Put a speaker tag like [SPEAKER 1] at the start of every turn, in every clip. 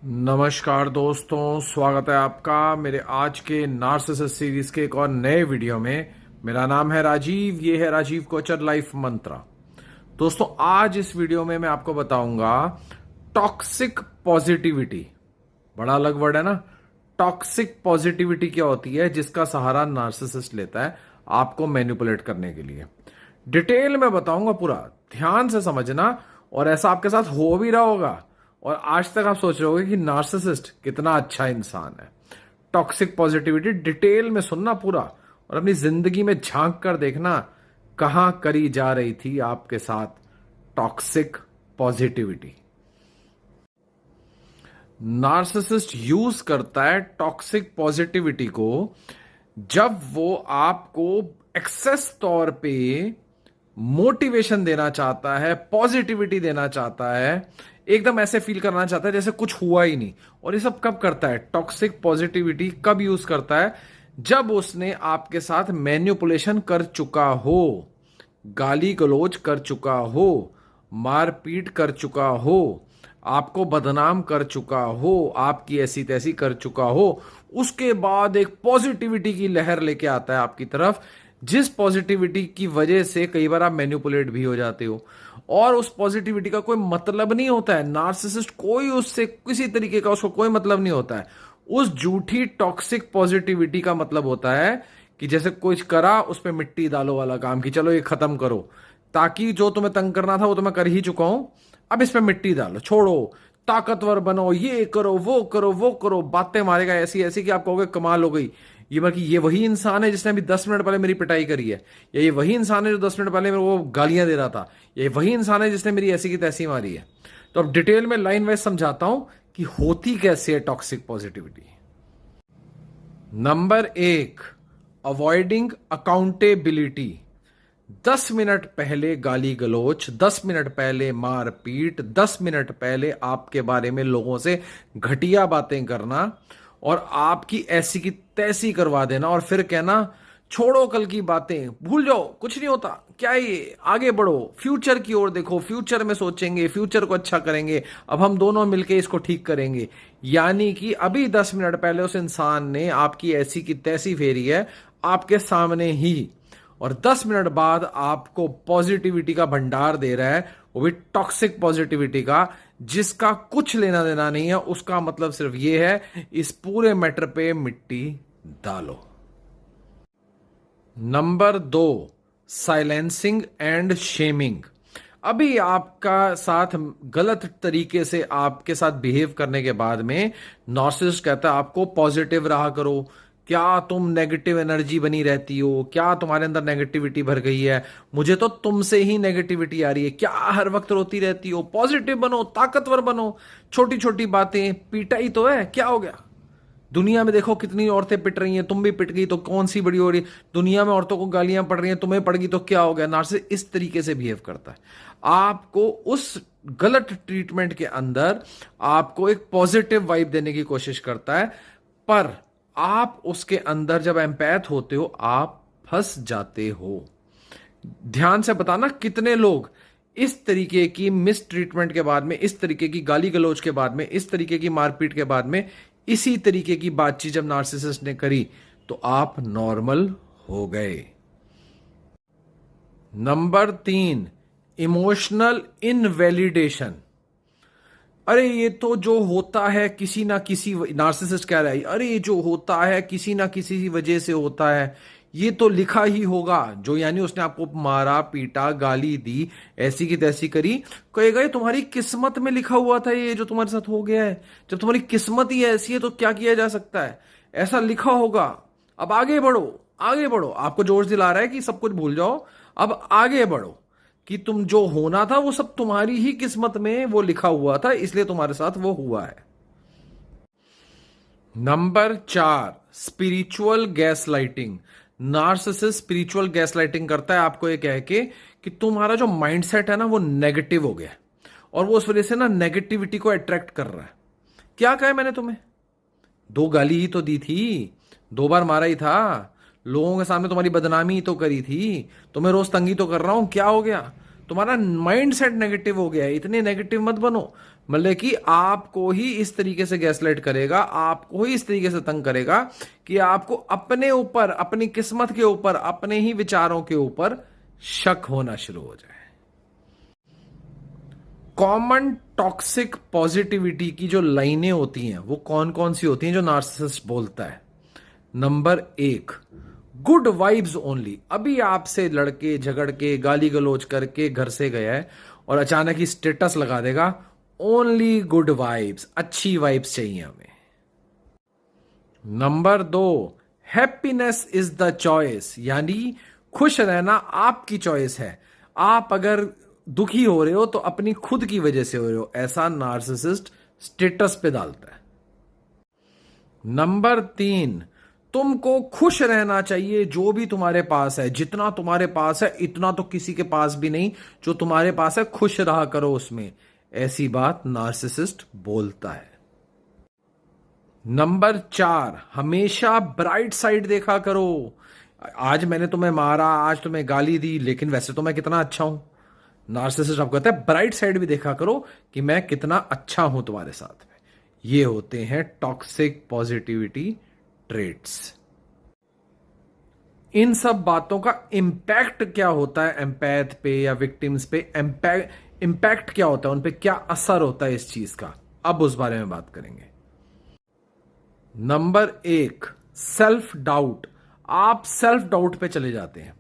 [SPEAKER 1] नमस्कार दोस्तों, स्वागत है आपका मेरे आज के नार्सिसिस्ट सीरीज के एक और नए वीडियो में। मेरा नाम है राजीव, ये है राजीव कोचर लाइफ मंत्रा। दोस्तों, आज इस वीडियो में मैं आपको बताऊंगा टॉक्सिक पॉजिटिविटी। बड़ा अलग वर्ड है ना। टॉक्सिक पॉजिटिविटी क्या होती है जिसका सहारा नार्सिसिस्ट लेता है आपको मैनिपुलेट करने के लिए। डिटेल में बताऊंगा, पूरा ध्यान से समझना। और ऐसा आपके साथ हो भी रहा होगा और आज तक आप सोच रहे होगे कि नार्सिसिस्ट कितना अच्छा इंसान है। टॉक्सिक पॉजिटिविटी डिटेल में सुनना पूरा, और अपनी जिंदगी में झांक कर देखना कहां करी जा रही थी आपके साथ टॉक्सिक पॉजिटिविटी। नार्सिसिस्ट यूज करता है टॉक्सिक पॉजिटिविटी को जब वो आपको एक्सेस तौर पे मोटिवेशन देना चाहता है, पॉजिटिविटी देना चाहता है, एकदम ऐसे फील करना चाहता है जैसे कुछ हुआ ही नहीं। और ये सब कब करता है? टॉक्सिक पॉजिटिविटी कब यूज करता है? जब उसने आपके साथ मैन्युपुलेशन कर चुका हो, गाली गलौज कर चुका हो, मारपीट कर चुका हो, आपको बदनाम कर चुका हो, आपकी ऐसी तैसी कर चुका हो। उसके बाद एक पॉजिटिविटी की लहर लेके आता है आपकी तरफ, जिस पॉजिटिविटी की वजह से कई बार आप मैन्युपुलेट भी हो जाते हो। और उस पॉजिटिविटी का कोई मतलब नहीं होता है। नार्सिसिस्ट कोई उससे किसी तरीके का उसको कोई मतलब नहीं होता है। उस झूठी टॉक्सिक पॉजिटिविटी का मतलब होता है कि जैसे कुछ करा उस पर मिट्टी डालो वाला काम, कि चलो ये खत्म करो, ताकि जो तुम्हें तंग करना था वो तो मैं कर ही चुका हूं, अब इस पे मिट्टी डालो, छोड़ो, ताकतवर बनो, ये करो वो करो वो करो। बातें मारेगा ऐसी ऐसी कि आप कहोगे कमाल हो गई। ये बाकी ये वही इंसान है जिसने अभी 10 मिनट पहले मेरी पिटाई करी है, या ये वही इंसान है जो 10 मिनट पहले मेरे को गालियां दे रहा था, ये वही इंसान है जिसने मेरी ऐसी की तैसी मारी है। तो अब डिटेल में लाइन वाइज समझाता हूं कि होती कैसे है toxic positivity. Number 1, avoiding accountability. 10 minute पहले गाली गलौच, 10 मिनट पहले मारपीट, 10 मिनट पहले आपके बारे में लोगों से घटिया बातें करना और आपकी ऐसी की तैसी करवा देना, और फिर कहना छोड़ो कल की बातें, भूल जाओ, कुछ नहीं होता, क्या ये, आगे बढ़ो, फ्यूचर की ओर देखो, फ्यूचर में सोचेंगे, फ्यूचर को अच्छा करेंगे, अब हम दोनों मिलके इसको ठीक करेंगे। यानी कि अभी 10 मिनट पहले उस इंसान ने आपकी ऐसी की तैसी फेरी है आपके सामने ही, और 10 मिनट बाद आपको पॉजिटिविटी का भंडार दे रहा है, वो भी टॉक्सिक पॉजिटिविटी का, जिसका कुछ लेना देना नहीं है। उसका मतलब सिर्फ ये है, इस पूरे मैटर पे मिट्टी डालो। Number 2, silencing and shaming. अभी आपका साथ गलत तरीके से आपके साथ बिहेव करने के बाद में नार्सिसिस्ट कहता है आपको पॉजिटिव रहा करो, क्या तुम नेगेटिव एनर्जी बनी रहती हो, क्या तुम्हारे अंदर नेगेटिविटी भर गई है, मुझे तो तुमसे ही नेगेटिविटी आ रही है, क्या हर वक्त रोती रहती हो, पॉजिटिव बनो, ताकतवर बनो, छोटी छोटी बातें, पिटाई तो है, क्या हो गया, दुनिया में देखो कितनी औरतें पिट रही हैं, तुम भी पिट गई तो कौन सी बड़ी हो रही, दुनिया में औरतों को गालियां पड़ रही हैं, तुम्हें पड़ गई तो क्या हो गया। नार्सिसिस्ट इस तरीके से बिहेव करता है। आपको उस गलत ट्रीटमेंट के अंदर आपको एक पॉजिटिव वाइब देने की कोशिश करता है, पर आप उसके अंदर जब एम्पैथ होते हो आप फंस जाते हो। ध्यान से बताना, कितने लोग इस तरीके की मिस ट्रीटमेंट के बाद में, इस तरीके की गाली गलौज के बाद में, इस तरीके की मारपीट के बाद में, इसी तरीके की बातचीत जब नार्सिसिस्ट ने करी तो आप नॉर्मल हो गए। Number 3, emotional invalidation. अरे ये तो जो होता है किसी ना किसी, नार्सिसिस्ट कह रहा है, अरे ये जो होता है किसी ना किसी वजह से होता है, ये तो लिखा ही होगा। जो यानी उसने आपको मारा पीटा गाली दी ऐसी की तैसी करी, कहेगा ये तुम्हारी किस्मत में लिखा हुआ था, ये जो तुम्हारे साथ हो गया है, जब तुम्हारी किस्मत ही ऐसी है तो क्या किया जा सकता है, ऐसा लिखा होगा, अब आगे बढ़ो, आगे बढ़ो। आपको जोश दिला रहा है कि सब कुछ भूल जाओ, अब आगे बढ़ो, कि तुम जो होना था वो सब तुम्हारी ही किस्मत में वो लिखा हुआ था, इसलिए तुम्हारे साथ वो हुआ है। Number 4, spiritual gaslighting. Narcissist spiritual gaslighting करता है आपको ये कह के कि तुम्हारा जो माइंडसेट है ना वो नेगेटिव हो गया है, और वो उस वजह से ना नेगेटिविटी को अट्रैक्ट कर रहा है। क्या कहा मैंने तुम्हें, 2 गाली ही तो दी थी, 2 बार मारा ही था, लोगों के सामने तुम्हारी बदनामी ही तो करी थी, तुम्हें रोज तंगी तो कर रहा हूं, क्या हो गया, तुम्हारा माइंड सेट नेगेटिव हो गया है, इतने नेगेटिव मत बनो। मतलब कि आपको ही इस तरीके से गैसलाइट करेगा, आपको ही इस तरीके से तंग करेगा कि आपको अपने ऊपर, अपनी किस्मत के ऊपर, अपने ही विचारों के ऊपर शक होना शुरू हो जाए। कॉमन टॉक्सिक पॉजिटिविटी की जो लाइनें होती हैं वो कौन कौन सी होती हैं जो नार्सिसिस्ट बोलता है? Number 1, good vibes only. अभी आपसे लड़के झगड़ के गाली गलौज करके घर से गया है और अचानक ही स्टेटस लगा देगा, ओनली गुड वाइब्स, अच्छी वाइब्स चाहिए हमें। Number 2, happiness is the choice, यानी खुश रहना आपकी चॉइस है। आप अगर दुखी हो रहे हो तो अपनी खुद की वजह से हो रहे हो, ऐसा नार्सिसिस्ट स्टेटस पे डालता है। नंबर 3, तुमको खुश रहना चाहिए, जो भी तुम्हारे पास है, जितना तुम्हारे पास है इतना तो किसी के पास भी नहीं, जो तुम्हारे पास है खुश रहा करो उसमें, ऐसी बात नार्सिसिस्ट बोलता है। नंबर 4, हमेशा ब्राइट साइड देखा करो। आज मैंने तुम्हें मारा, आज तुम्हें गाली दी, लेकिन वैसे तो मैं कितना अच्छा हूं। नार्सिसिस्ट आपको कहता है ब्राइट साइड भी देखा करो कि मैं कितना अच्छा हूं तुम्हारे साथ में। ये होते हैं टॉक्सिक पॉजिटिविटी ट्रेट्स। इन सब बातों का इंपैक्ट क्या होता है एम्पैथ पे या विक्टिम्स पे? इंपैक्ट क्या होता है, उन पे क्या असर होता है इस चीज का, अब उस बारे में बात करेंगे। Number 1, self doubt. आप सेल्फ डाउट पे चले जाते हैं,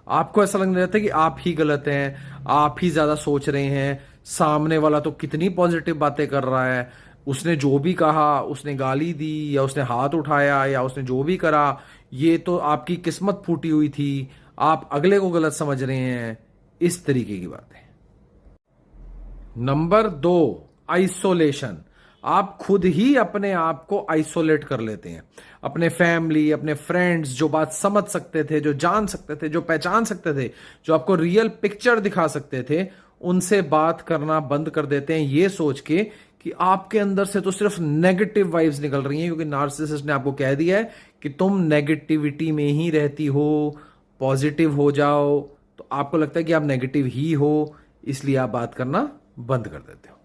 [SPEAKER 1] आपको ऐसा लगने लगता है कि आप ही गलत हैं, आप ही ज्यादा सोच रहे हैं, सामने वाला तो कितनी पॉजिटिव बातें कर रहा है, उसने जो भी कहा, उसने गाली दी या उसने हाथ उठाया या उसने जो भी करा, ये तो आपकी किस्मत फूटी हुई थी, आप अगले को गलत समझ रहे हैं, इस तरीके की बातें। Number 2, isolation. आप खुद ही अपने आप को आइसोलेट कर लेते हैं। अपने फैमिली, अपने फ्रेंड्स जो बात समझ सकते थे, जो जान सकते थे, जो पहचान सकते थे, जो आपको रियल पिक्चर दिखा सकते थे, उनसे बात करना बंद कर देते हैं, ये सोच के कि आपके अंदर से तो सिर्फ नेगेटिव वाइब्स निकल रही हैं, क्योंकि नार्सिसिस्ट ने आपको कह दिया है कि तुम नेगेटिविटी में ही रहती हो, पॉजिटिव हो जाओ। तो आपको लगता है कि आप नेगेटिव ही हो, इसलिए आप बात करना बंद कर देते हो।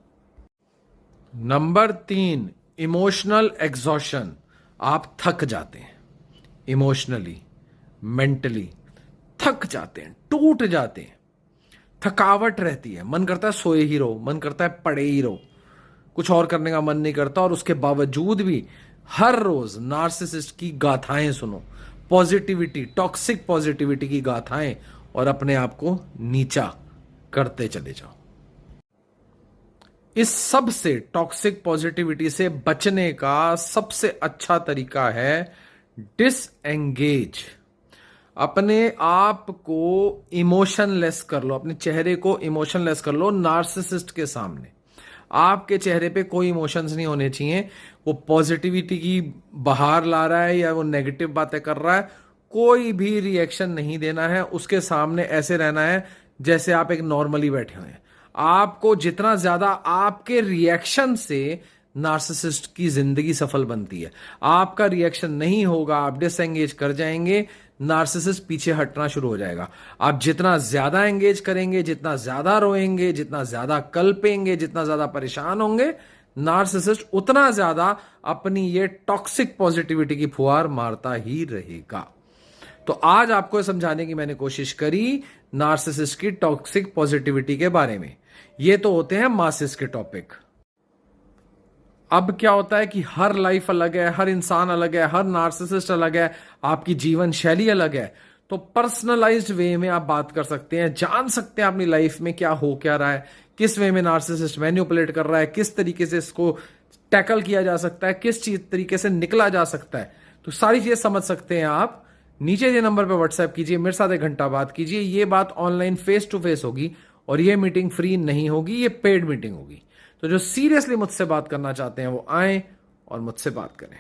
[SPEAKER 1] Number 3, emotional exhaustion. आप थक जाते हैं, इमोशनली, मेंटली थक जाते हैं, टूट जाते हैं, थकावट रहती है, मन करता है सोए ही रहो, मन करता है पड़े ही रहो, कुछ और करने का मन नहीं करता। और उसके बावजूद भी हर रोज नार्सिसिस्ट की गाथाएं सुनो, पॉजिटिविटी, टॉक्सिक पॉजिटिविटी की गाथाएं, और अपने आप को नीचा करते चले जाओ। इस सब से, टॉक्सिक पॉजिटिविटी से बचने का सबसे अच्छा तरीका है डिसएंगेज। अपने आप को इमोशनलेस कर लो, अपने चेहरे को इमोशनलेस कर लो नार्सिसिस्ट के सामने। आपके चेहरे पे कोई इमोशंस नहीं होने चाहिए। वो पॉजिटिविटी की बहार ला रहा है या वो नेगेटिव बातें कर रहा है, कोई भी रिएक्शन नहीं देना है उसके सामने। ऐसे रहना है जैसे आप एक नॉर्मली बैठे हुए हैं। आपको जितना ज्यादा आपके रिएक्शन से नार्सिसिस्ट की जिंदगी सफल बनती है, आपका रिएक्शन नहीं होगा, आप डिसएंगेज कर जाएंगे, नार्सिसिस्ट पीछे हटना शुरू हो जाएगा। आप जितना ज्यादा एंगेज करेंगे, जितना ज्यादा रोएंगे, जितना ज्यादा कल्पेंगे, जितना ज्यादा परेशान होंगे, नार्सिसिस्ट उतना ज्यादा अपनी ये टॉक्सिक पॉजिटिविटी की फुहार मारता ही रहेगा। तो आज आपको समझाने की मैंने कोशिश करी नार्सिसिस्ट की टॉक्सिक पॉजिटिविटी के बारे में। ये तो होते हैं मासिस के टॉपिक। अब क्या होता है कि हर लाइफ अलग है, हर इंसान अलग है, हर नार्सिसिस्ट अलग है, आपकी जीवन शैली अलग है। तो पर्सनलाइज्ड वे में आप बात कर सकते हैं, जान सकते हैं अपनी लाइफ में क्या हो क्या रहा है, किस वे में नार्सिसिस्ट मैनिपुलेट कर रहा है, किस तरीके से इसको टैकल किया जा सकता है, किस चीज तरीके से निकला जा सकता है। तो सारी चीजें समझ सकते हैं आप। नीचे ये नंबर पे व्हाट्सएप कीजिए, मेरे साथ 1 घंटा बात कीजिए। ये बात ऑनलाइन फेस टू फेस होगी और ये मीटिंग फ्री नहीं होगी, ये पेड मीटिंग होगी। तो जो सीरियसली मुझसे बात करना चाहते हैं वो आए और मुझसे बात करें।